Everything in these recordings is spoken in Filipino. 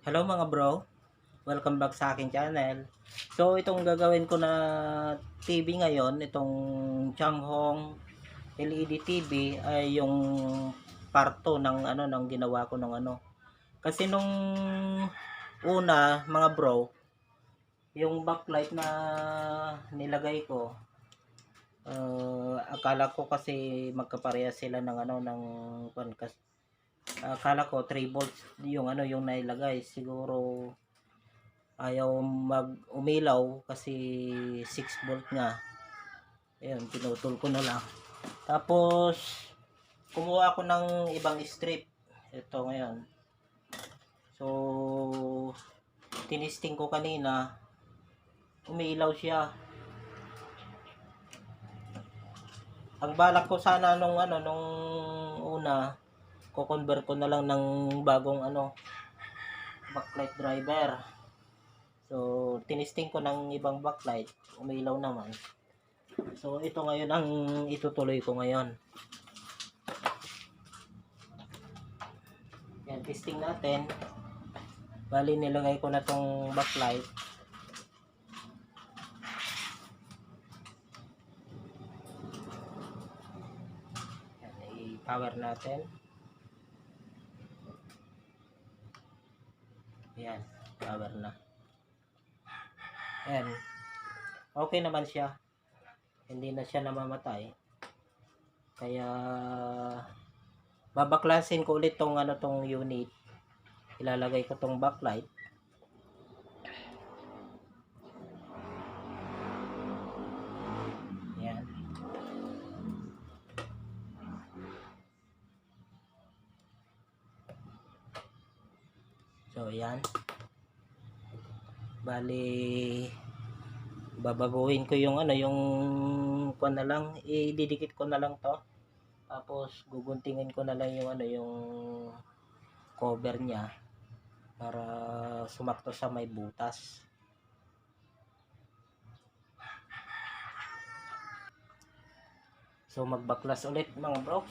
Hello mga bro, welcome back sa aking channel. So itong gagawin ko na TV ngayon, itong changhong LED TV ay yung part 2 ng ng ginawa ko ng Kasi nung una mga bro, yung backlight na nilagay ko, akala ko kasi magkapareha sila ng ng akala ko 3 volts yung yung nailagay. Siguro ayaw umilaw kasi 6 volt nga. Ayun, pinutol ko na lang. Tapos kumuha ako ng ibang strip. Ito ngayon. So tinisting ko kanina, umiilaw siya. Ang balak ko sana nung nung una, ko-convert ko na lang ng bagong backlight driver. So tinisting ko ng ibang backlight, umiilaw naman. So ito ngayon ang itutuloy ko ngayon. Yan, testing natin. Bali nilagay ko na tong backlight. Yan, i-power natin. Yan, power na. Yan. Okay naman siya. Hindi na siya namamatay. Kaya babaklasin ko ulit tong tong unit. Ilalagay ko tong backlight. Yan. So yan. Bali babaguhin ko yung yung kuan na lang, ididikit ko na lang to. Tapos guguntingin ko na lang yung yung cover niya para sumakto sa may butas. So magbaklas ulit mga bro.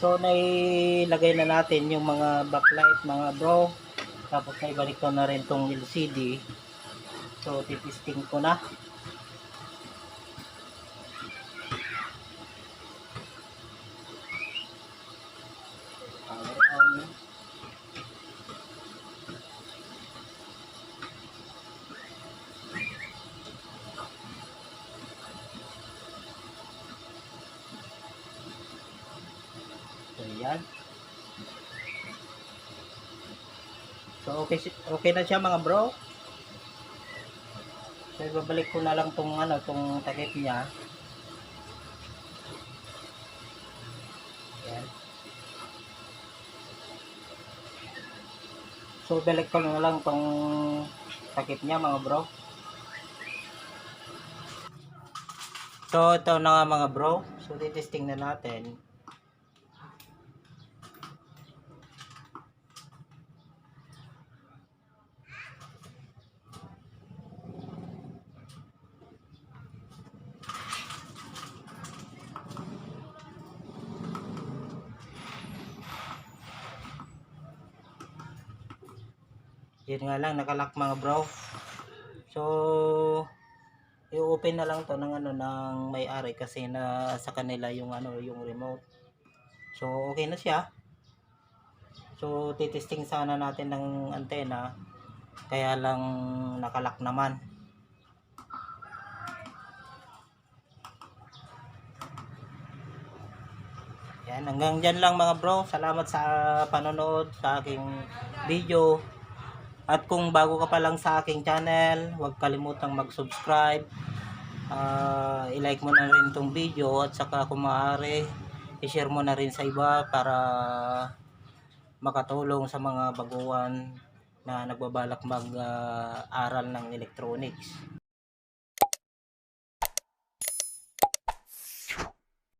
So nailagay na natin yung mga backlight mga bro. Tapos naibalik ko na rin tong LCD. So titisting ko na. Power on. So yan. So okay na siya mga bro. So ibabalik ko na lang tong tong takip niya. Yan. So ibalik ko na lang tong takip niya mga bro. So ito na nga mga bro. So titesting na natin. Yun nga lang, nakalock mga bro. So i-open na lang to ng ng may-ari kasi na sa kanila yung yung remote. So okay na siya. So titesting sana natin ng antena. Kaya lang nakalock naman. Yan, hanggang dyan lang mga bro. Salamat sa panonood sa aking video. At kung bago ka pa lang sa aking channel, huwag kalimutang mag-subscribe. I-like mo na rin itong video at saka kung maaari, i-share mo na rin sa iba para makatulong sa mga baguhan na nagbabalak mag-aral ng electronics.